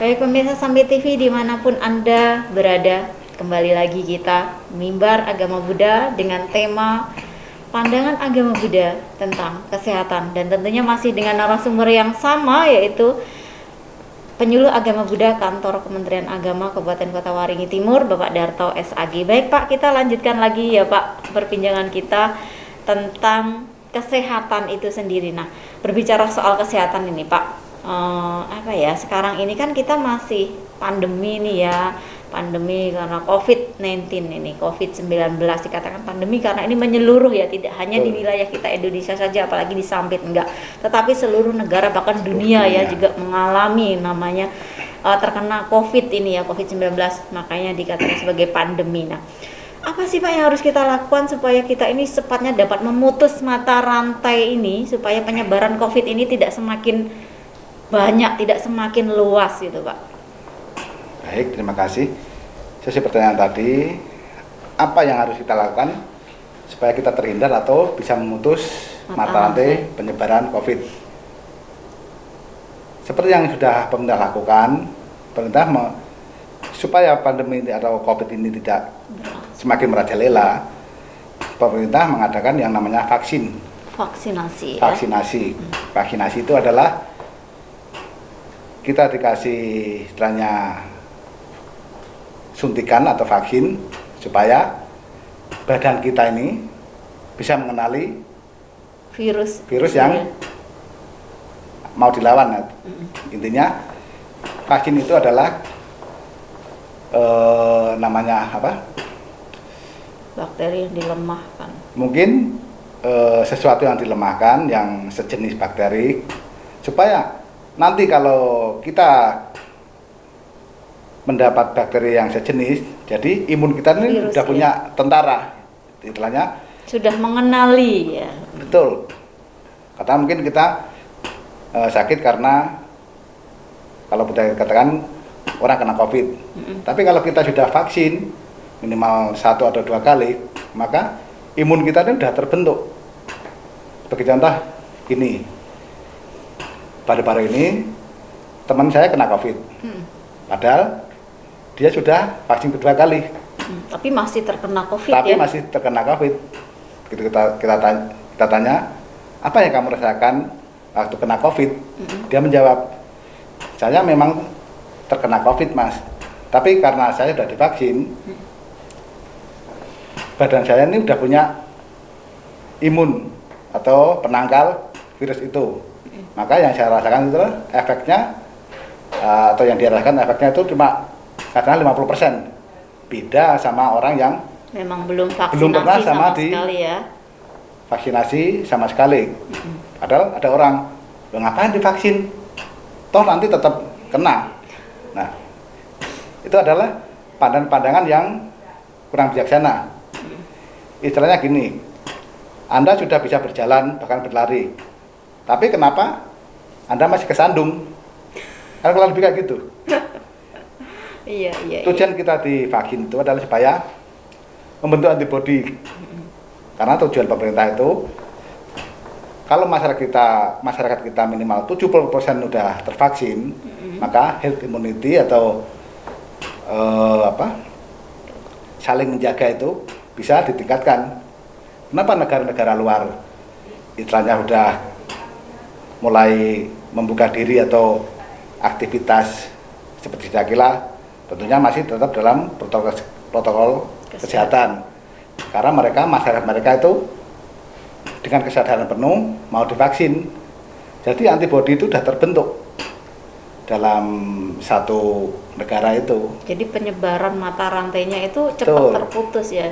Baik pemirsa Sambil TV dimanapun Anda berada, kembali lagi kita Mimbar Agama Buddha dengan tema pandangan agama Buddha tentang kesehatan, dan tentunya masih dengan narasumber yang sama, yaitu Penyuluh Agama Buddha Kantor Kementerian Agama Kabupaten Kota Waringin Timur, Bapak Darto SAG. Baik Pak, kita lanjutkan lagi ya Pak perbincangan kita tentang kesehatan itu sendiri. Nah, berbicara soal kesehatan ini Pak, sekarang ini kan kita masih pandemi nih ya, pandemi karena COVID-19 ini, COVID-19 dikatakan pandemi karena ini menyeluruh ya, tidak hanya di wilayah kita Indonesia saja, apalagi di Sampit enggak, tetapi seluruh negara bahkan dunia ya juga mengalami namanya terkena COVID ini ya, COVID-19, makanya dikatakan sebagai pandemi. Nah, apa sih Pak yang harus kita lakukan supaya kita ini secepatnya dapat memutus mata rantai ini, supaya penyebaran COVID ini tidak semakin banyak, tidak semakin luas gitu Pak? Baik, terima kasih. Sesuai pertanyaan tadi, apa yang harus kita lakukan supaya kita terhindar atau bisa memutus mata rantai penyebaran COVID? Seperti yang sudah pemerintah lakukan, pemerintah supaya pandemi atau COVID ini tidak semakin merajalela, pemerintah mengadakan yang namanya vaksinasi. Vaksinasi itu adalah kita dikasih istilahnya suntikan atau vaksin supaya badan kita ini bisa mengenali virus yang mau dilawan. Intinya vaksin itu adalah namanya apa? Bakteri yang dilemahkan. Mungkin sesuatu yang dilemahkan, yang sejenis bakteri, supaya nanti kalau kita mendapat bakteri yang sejenis, jadi imun kita ini sudah punya tentara, istilahnya sudah mengenali ya. Betul. Karena mungkin kita sakit karena kalau kita katakan orang kena COVID, tapi kalau kita sudah vaksin minimal 1 atau 2 kali, maka imun kita ini sudah terbentuk. Sebagai contoh gini, baru-baru ini teman saya kena COVID, padahal dia sudah vaksin kedua kali, tapi masih terkena COVID. Masih terkena COVID. Gitu kita tanya, apa yang kamu rasakan waktu kena COVID? Dia menjawab, saya memang terkena COVID mas, tapi karena saya sudah divaksin, badan saya ini sudah punya imun atau penangkal virus itu. Maka yang saya rasakan itu efeknya atau yang dia rasakan efeknya itu cuma katakanlah 50%. Beda sama orang yang memang belum pernah sama sekali ya. Vaksinasi sama sekali. Padahal ada orang, ngapain divaksin? Toh nanti tetap kena. Nah, itu adalah pandangan yang kurang bijaksana. Istilahnya gini, Anda sudah bisa berjalan bahkan berlari, tapi kenapa Anda masih kesandung? Kan kurang lebih kayak gitu. Iya. Tujuan kita divaksin itu adalah supaya membentuk antibodi. Karena tujuan pemerintah itu, kalau masyarakat kita minimal 70% sudah tervaksin, maka herd immunity atau saling menjaga itu bisa ditingkatkan. Kenapa negara-negara luar istilahnya sudah mulai membuka diri atau aktivitas seperti Dakila, tentunya masih tetap dalam protokol kesehatan. Karena masyarakat mereka itu dengan kesadaran penuh mau divaksin. Jadi antibodi itu sudah terbentuk dalam satu negara itu. Jadi penyebaran mata rantainya itu cepat terputus ya.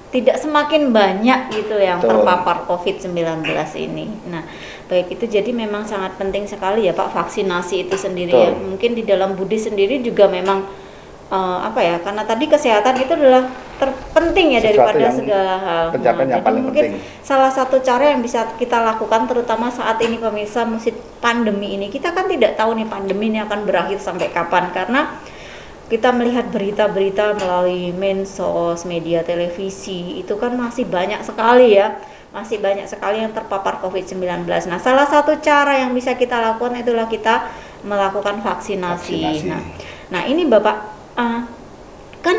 Tidak semakin banyak gitu yang terpapar COVID-19 ini. Nah, baik itu, jadi memang sangat penting sekali ya Pak vaksinasi itu sendiri ya. Mungkin di dalam Buddhis sendiri juga memang karena tadi kesehatan itu adalah terpenting ya daripada segala hal. Pencapaian yang paling mungkin penting. Salah satu cara yang bisa kita lakukan terutama saat ini pemirsa musim pandemi ini, kita kan tidak tahu nih pandemi ini akan berakhir sampai kapan, karena kita melihat berita-berita melalui medsos, media televisi, itu kan masih banyak sekali yang terpapar COVID-19. Nah, salah satu cara yang bisa kita lakukan itulah kita melakukan vaksinasi. Vaksinasi. Nah ini Bapak, kan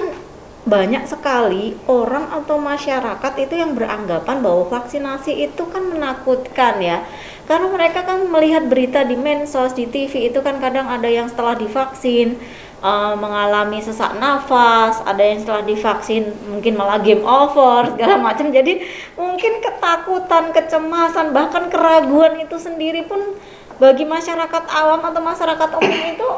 banyak sekali orang atau masyarakat itu yang beranggapan bahwa vaksinasi itu kan menakutkan ya. Karena mereka kan melihat berita di medsos, di TV itu kan kadang ada yang setelah divaksin mengalami sesak nafas, ada yang setelah divaksin mungkin malah game over segala macam. Jadi mungkin ketakutan, kecemasan, bahkan keraguan itu sendiri pun bagi masyarakat awam atau masyarakat umum itu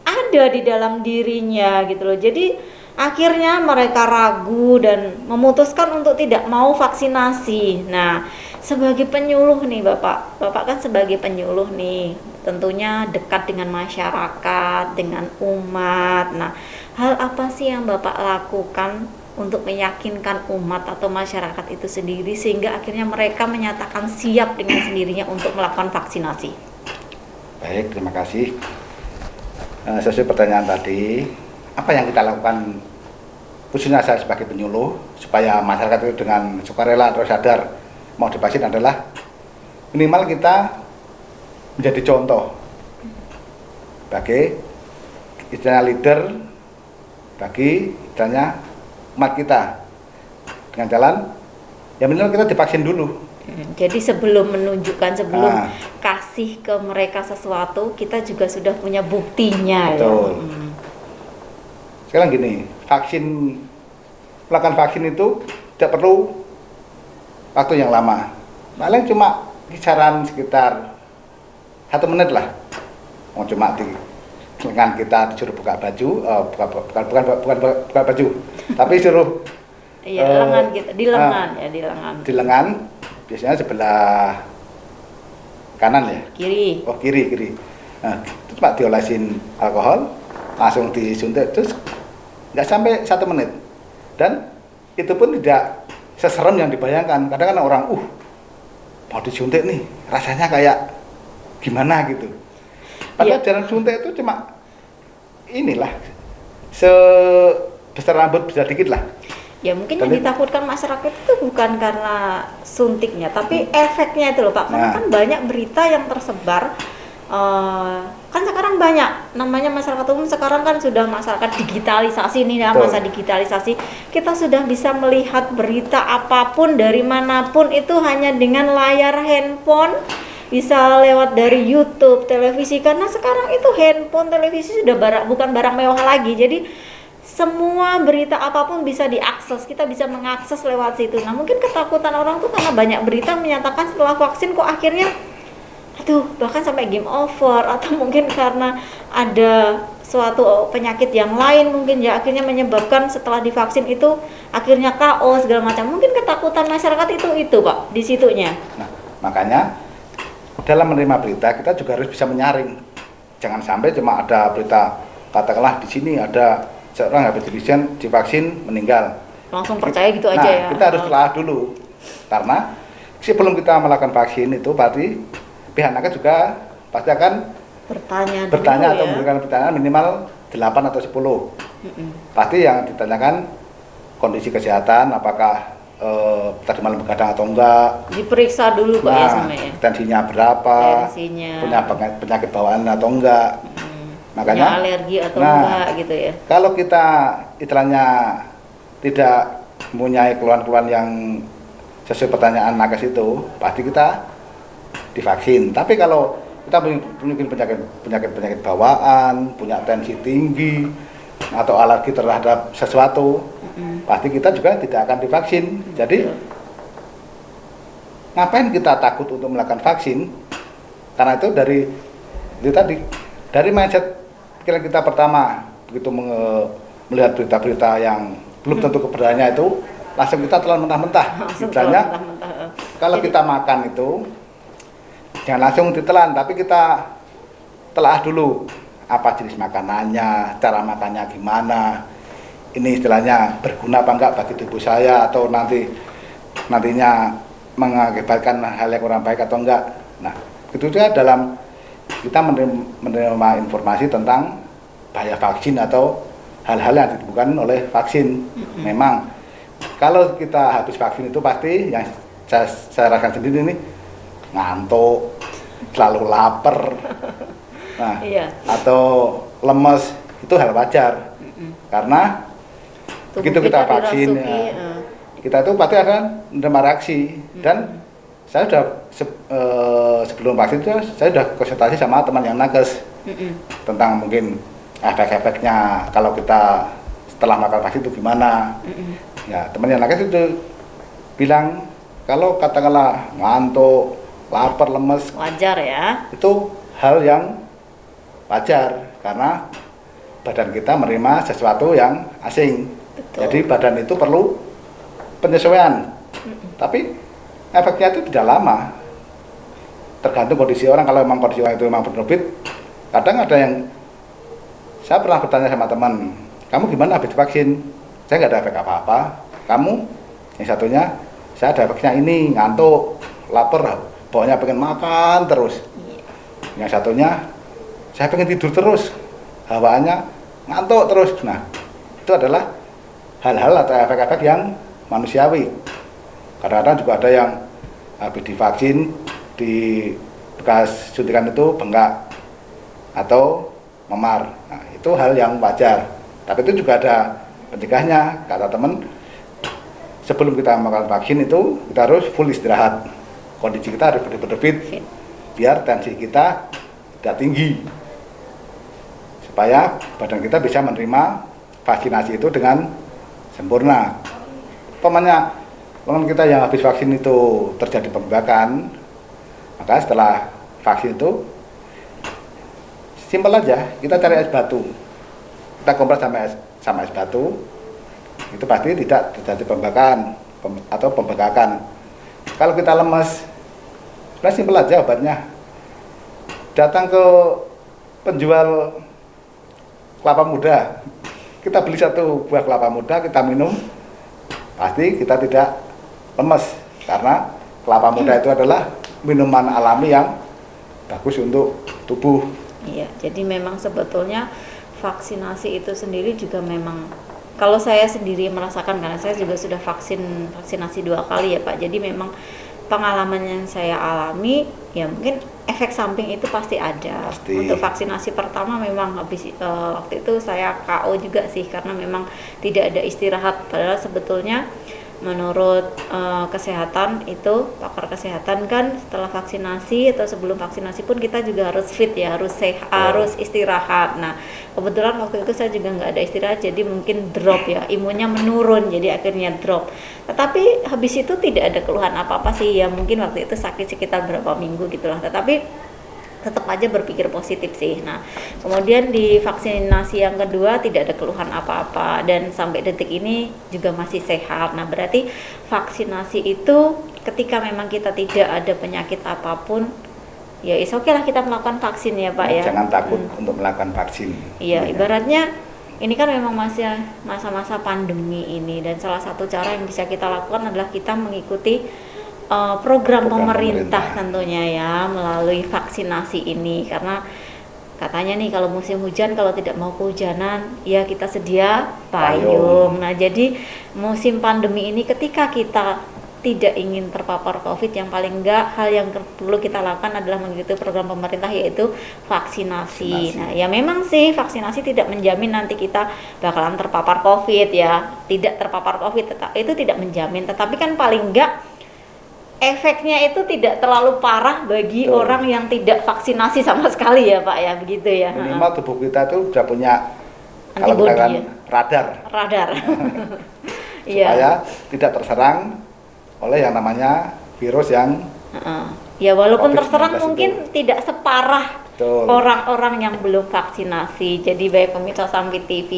ada di dalam dirinya gitu loh. Jadi akhirnya mereka ragu dan memutuskan untuk tidak mau vaksinasi. Nah, sebagai penyuluh nih Bapak kan sebagai penyuluh nih, tentunya dekat dengan masyarakat, dengan umat. Nah, hal apa sih yang Bapak lakukan untuk meyakinkan umat atau masyarakat itu sendiri sehingga akhirnya mereka menyatakan siap dengan sendirinya untuk melakukan vaksinasi? Baik, terima kasih. Sesuai pertanyaan tadi, apa yang kita lakukan khususnya saya sebagai penyuluh supaya masyarakat itu dengan sukarela atau sadar mau divaksin adalah minimal kita menjadi contoh sebagai istilahnya leader bagi istilahnya umat kita dengan jalan ya minimal kita divaksin dulu. Jadi sebelum kasih ke mereka sesuatu, kita juga sudah punya buktinya. Betul. Ya. Sekarang gini, melakukan vaksin itu tidak perlu waktu yang lama, paling cuma kisaran sekitar 1 menit lah. Cuma di lengan kita disuruh buka baju, bukan buka baju, tapi suruh lengan kita, di lengan di lengan, biasanya sebelah kanan ya, kiri. Oh kiri. Nah, itu cuma diolesin alkohol, langsung disuntik, terus nggak sampai 1 menit, dan itu pun tidak seserem yang dibayangkan. Kadang kan orang mau disuntik nih rasanya kayak gimana gitu, padahal jalan suntik itu cuma inilah sebesar rambut bisa dikit lah. Ya mungkin yang ditakutkan masyarakat itu bukan karena suntiknya, tapi efeknya itu loh Pak. Karena kan banyak berita yang tersebar. Kan sekarang banyak namanya masyarakat umum, sekarang kan sudah masyarakat digitalisasi nih ya, masa digitalisasi kita sudah bisa melihat berita apapun dari manapun itu hanya dengan layar handphone, bisa lewat dari YouTube, televisi, karena sekarang itu handphone, televisi sudah bukan barang mewah lagi. Jadi semua berita apapun bisa diakses, kita bisa mengakses lewat situ. Nah mungkin ketakutan orang tuh karena banyak berita menyatakan setelah vaksin kok akhirnya bahkan sampai game over, atau mungkin karena ada suatu penyakit yang lain mungkin ya akhirnya menyebabkan setelah divaksin itu akhirnya KO segala macam. Mungkin ketakutan masyarakat itu Pak di situnya. Nah, makanya dalam menerima berita kita juga harus bisa menyaring. Jangan sampai cuma ada berita katakanlah di sini ada seorang habis divaksin meninggal, langsung percaya gitu aja ya. Kita harus telah dulu, karena sebelum kita melakukan vaksin itu berarti pihak nakes juga pasti akan bertanya atau memberikan pertanyaan minimal 8 atau 10. Pasti yang ditanyakan kondisi kesehatan, apakah tadi malam begadang atau enggak, diperiksa dulu Pak ya sama ya. Tensinya berapa, punya penyakit bawaan atau enggak, makanya punya alergi atau enggak gitu ya. Kalau kita istilahnya tidak mempunyai keluhan-keluhan yang sesuai pertanyaan nakes itu, pasti kita divaksin. Tapi kalau kita punya penyakit bawaan, punya tensi tinggi atau alergi terhadap sesuatu, pasti kita juga tidak akan divaksin. Jadi ngapain kita takut untuk melakukan vaksin? Karena itu dari mindset pikiran kita pertama, begitu melihat berita-berita yang belum tentu keberadaannya itu, langsung kita telan mentah-mentah. Misalnya kalau kita makan itu jangan langsung ditelan, tapi kita telah dulu apa jenis makanannya, cara makannya gimana, ini istilahnya berguna apa enggak bagi tubuh saya, atau nantinya mengakibatkan hal yang kurang baik atau enggak. Nah, itu juga dalam kita menerima informasi tentang bahaya vaksin atau hal-hal yang ditemukan oleh vaksin. Memang kalau kita habis vaksin itu pasti yang saya rasakan sendiri ini ngantuk, selalu lapar, Nah, Iya. atau lemes itu hal wajar. Karena Tubuh begitu kita vaksin, dirasuki, kita itu pasti akan menerima reaksi. Dan saya sudah sebelum vaksin itu saya sudah konsultasi sama teman yang nakes tentang mungkin efek-efeknya kalau kita setelah makan vaksin itu gimana. Ya, teman yang nakes itu bilang kalau katakanlah ngantuk, lapar, lemes, wajar ya. itu hal yang wajar karena badan kita menerima sesuatu yang asing. Betul. Jadi badan itu perlu penyesuaian. Tapi efeknya itu tidak lama. Tergantung kondisi orang. Kalau memang kondisi orang itu memang berlebih, kadang ada yang saya pernah bertanya sama teman, kamu gimana habis vaksin? Saya nggak ada efek apa-apa. Kamu yang satunya, saya ada efeknya ini, ngantuk, lapar, pokoknya pengen makan terus. Yang satunya, saya pengen tidur terus, hawaannya ngantuk terus. Nah, itu adalah hal-hal atau efek-efek yang manusiawi. Kadang-kadang juga ada yang habis divaksin, di bekas suntikan itu bengkak atau memar. Nah, itu hal yang wajar. Tapi itu juga ada pencegahnya. Kata teman, sebelum kita melakukan vaksin itu kita harus full istirahat. Kondisi kita harus berbit biar tensi kita tidak tinggi. Supaya badan kita bisa menerima vaksinasi itu dengan sempurna. Umpamanya teman kita yang habis vaksin itu terjadi pembengkakan, maka setelah vaksin itu simpel aja, kita cari es batu, kita kompres sama es batu, itu pasti tidak terjadi pembengkakan atau pembengkakan. Kalau kita lemes, sudah simpel aja obatnya, datang ke penjual kelapa muda, kita beli satu buah kelapa muda, kita minum, pasti kita tidak lemes karena kelapa muda itu adalah minuman alami yang bagus untuk tubuh. Iya, jadi memang sebetulnya vaksinasi itu sendiri juga memang, kalau saya sendiri merasakan karena saya juga sudah vaksinasi 2 kali ya Pak. Jadi memang pengalaman yang saya alami ya mungkin efek samping itu pasti ada. Pasti. Untuk vaksinasi pertama memang habis waktu itu saya KO juga sih karena memang tidak ada istirahat. Padahal sebetulnya menurut kesehatan itu, pakar kesehatan kan setelah vaksinasi atau sebelum vaksinasi pun kita juga harus fit ya, harus sehat, harus istirahat. Nah kebetulan waktu itu saya juga nggak ada istirahat, jadi mungkin drop ya, imunnya menurun, jadi akhirnya drop. Tetapi habis itu tidak ada keluhan apa-apa sih ya, mungkin waktu itu sakit sekitar berapa minggu gitulah, tetapi tetap aja berpikir positif sih. Nah, kemudian di vaksinasi yang kedua tidak ada keluhan apa-apa dan sampai detik ini juga masih sehat. Nah, berarti vaksinasi itu ketika memang kita tidak ada penyakit apapun, ya oke lah kita melakukan vaksin ya Pak ya. Jangan takut untuk melakukan vaksin. Iya, ibaratnya ini kan memang masih masa-masa pandemi ini dan salah satu cara yang bisa kita lakukan adalah kita mengikuti program pemerintah tentunya ya melalui vaksinasi ini, karena katanya nih kalau musim hujan kalau tidak mau kehujanan ya kita sedia payung. Nah jadi musim pandemi ini ketika kita tidak ingin terpapar COVID, yang paling enggak hal yang perlu kita lakukan adalah mengikuti program pemerintah yaitu vaksinasi. Nah ya memang sih vaksinasi tidak menjamin nanti kita bakalan terpapar COVID ya, tidak terpapar COVID itu tidak menjamin, tetapi kan paling enggak efeknya itu tidak terlalu parah bagi orang yang tidak vaksinasi sama sekali ya Pak ya, begitu ya. Minimal tubuh kita itu sudah punya antibody ya, radar. Iya. Supaya tidak terserang oleh yang namanya virus yang ya walaupun COVID-19 terserang itu mungkin tidak separah orang-orang yang belum vaksinasi. Jadi baik pemirsa Sampai TV,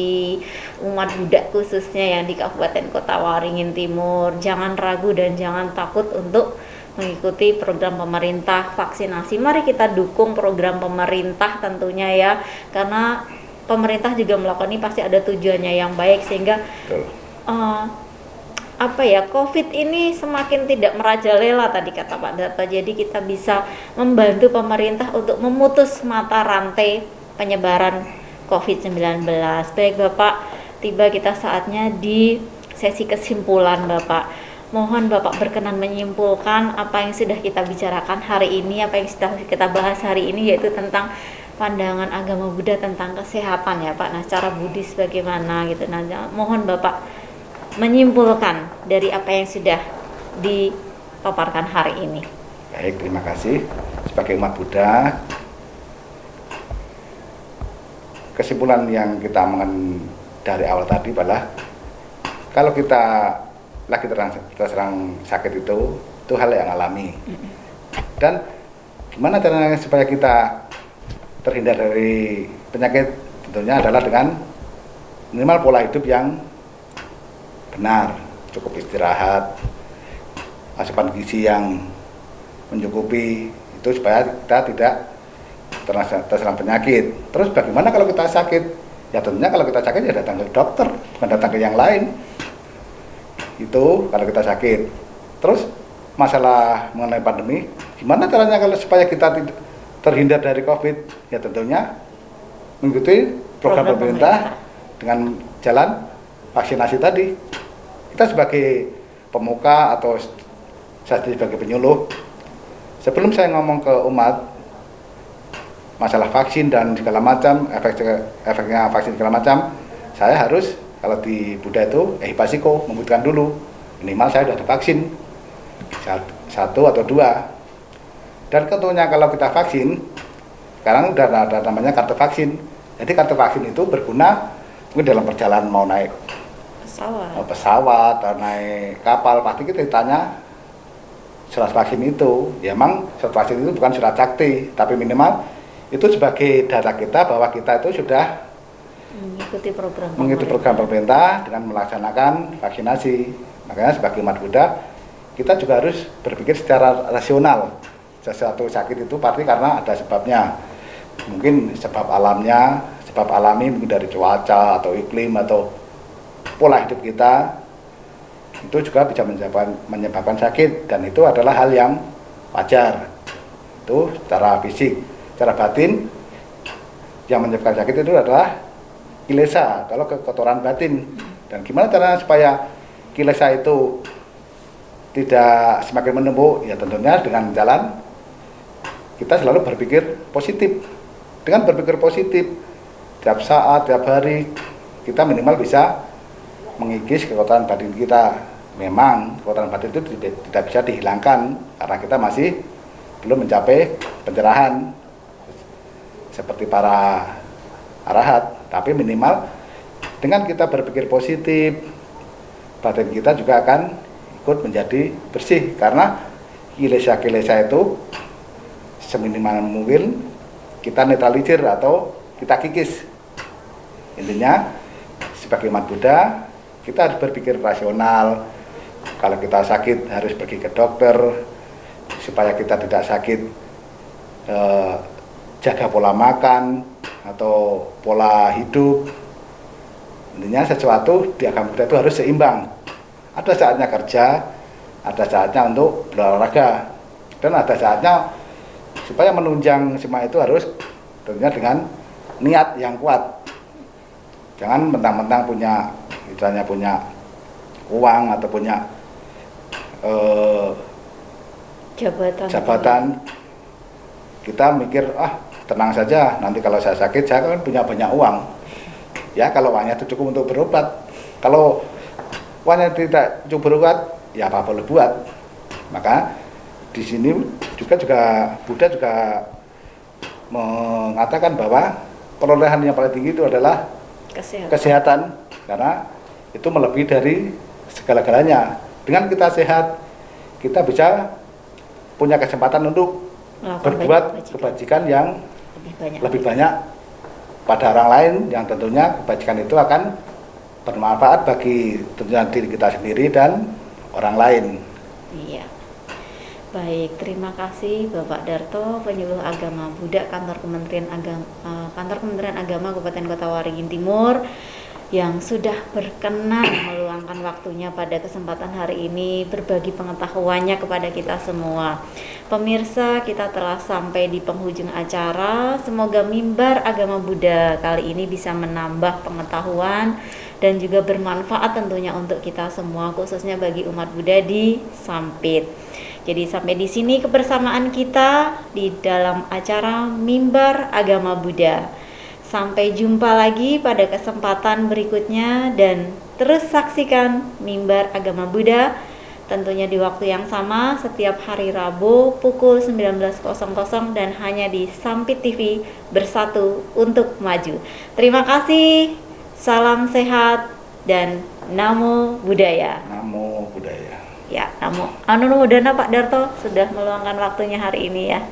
umat Buddha khususnya yang di Kabupaten Kota Waringin Timur, jangan ragu dan jangan takut untuk mengikuti program pemerintah vaksinasi. Mari kita dukung program pemerintah tentunya ya, karena pemerintah juga melakukan ini pasti ada tujuannya yang baik sehingga COVID ini semakin tidak merajalela tadi kata Pak Dato. Jadi kita bisa membantu pemerintah untuk memutus mata rantai penyebaran COVID-19. Baik Bapak, tiba kita saatnya di sesi kesimpulan Bapak. Mohon Bapak berkenan menyimpulkan apa yang sudah kita bicarakan hari ini, apa yang sudah kita bahas hari ini, yaitu tentang pandangan agama Buddha tentang kesehatan ya Pak. Nah, cara Buddhis bagaimana gitu. Nah, mohon Bapak menyimpulkan dari apa yang sudah dipaparkan hari ini. Baik, terima kasih. Sebagai umat Buddha, kesimpulan yang kita dari awal tadi adalah kalau kita lagi terserang sakit itu hal yang alami. Dan gimana caranya supaya kita terhindar dari penyakit? Tentunya adalah dengan minimal pola hidup yang benar, cukup istirahat, asupan gizi yang mencukupi, itu supaya kita tidak terserang penyakit. Terus bagaimana kalau kita sakit? Ya tentunya kalau kita sakit ya datang ke dokter, bukan datang ke yang lain. Itu kalau kita sakit. Terus masalah mengenai pandemi, gimana caranya kalau supaya kita terhindar dari COVID? Ya tentunya mengikuti program pemerintah dengan jalan vaksinasi tadi. Kita sebagai pemuka atau saya sebagai penyuluh, sebelum saya ngomong ke umat masalah vaksin dan segala macam, efeknya vaksin segala macam, saya harus, kalau di Buddha itu ehipasiko, membuktikan dulu minimal saya sudah divaksin 1 atau 2. Dan tentunya kalau kita vaksin, sekarang udah ada namanya kartu vaksin. Jadi kartu vaksin itu berguna mungkin dalam perjalanan mau naik pesawat atau naik kapal, pasti kita ditanya surat vaksin itu. Ya emang surat vaksin itu bukan surat sakti, tapi minimal itu sebagai data kita bahwa kita itu sudah mengikuti program pemerintah dengan melaksanakan vaksinasi. Makanya sebagai umat Buddha, kita juga harus berpikir secara rasional. Sesuatu sakit itu pasti karena ada sebabnya. Mungkin sebab alamnya, sebab alami mungkin dari cuaca atau iklim atau pola hidup kita, itu juga bisa menyebabkan sakit, dan itu adalah hal yang wajar. Itu secara fisik. Secara batin yang menyebabkan sakit itu adalah kilesa, kalau kekotoran batin. Dan gimana caranya supaya kilesa itu tidak semakin menumpuk? Ya tentunya dengan jalan kita selalu berpikir positif. Dengan berpikir positif tiap saat, tiap hari, kita minimal bisa mengikis kekotoran batin kita. Memang kekotoran batin itu tidak bisa dihilangkan karena kita masih belum mencapai pencerahan seperti para arahat, tapi minimal dengan kita berpikir positif, batin kita juga akan ikut menjadi bersih, karena kilesa-kilesa itu seminimal mungkin kita netralisir atau kita kikis. Intinya sebagai umat Buddha, kita harus berpikir rasional. Kalau kita sakit harus pergi ke dokter supaya kita tidak sakit. Jaga pola makan atau pola hidup. Intinya sesuatu di agama Buddha itu harus seimbang. Ada saatnya kerja, ada saatnya untuk berolahraga, dan ada saatnya supaya menunjang semua itu harus tentunya dengan niat yang kuat. Jangan mentang-mentang punya, misalnya punya uang atau punya jabatan, kita mikir tenang saja, nanti kalau saya sakit saya kan punya banyak uang. Ya kalau uangnya itu cukup untuk berobat. Kalau uangnya tidak cukup berobat, ya apa boleh buat. Maka di sini juga Buddha juga mengatakan bahwa perolehan yang paling tinggi itu adalah kesehatan, karena itu melebihi dari segala-galanya. Dengan kita sehat, kita bisa punya kesempatan untuk berbuat kebajikan yang lebih banyak pada orang lain, yang tentunya kebajikan itu akan bermanfaat bagi tentunya diri kita sendiri dan orang lain. Iya. Baik, terima kasih Bapak Darto, penyuluh agama Buddha Kantor Kementerian Agama Kabupaten Kota Waringin Timur, yang sudah berkenan meluangkan waktunya pada kesempatan hari ini berbagi pengetahuannya kepada kita semua. Pemirsa, kita telah sampai di penghujung acara. Semoga mimbar agama Buddha kali ini bisa menambah pengetahuan dan juga bermanfaat tentunya untuk kita semua, khususnya bagi umat Buddha di Sampit. Jadi sampai di sini kebersamaan kita di dalam acara Mimbar Agama Buddha. Sampai jumpa lagi pada kesempatan berikutnya dan terus saksikan Mimbar Agama Buddha tentunya di waktu yang sama setiap hari Rabu pukul 19.00 dan hanya di Sampit TV, bersatu untuk maju. Terima kasih, salam sehat dan Namo Buddhaya. Namo Buddhaya. Ya, Namo Anu Buddhana Pak Darto sudah meluangkan waktunya hari ini ya.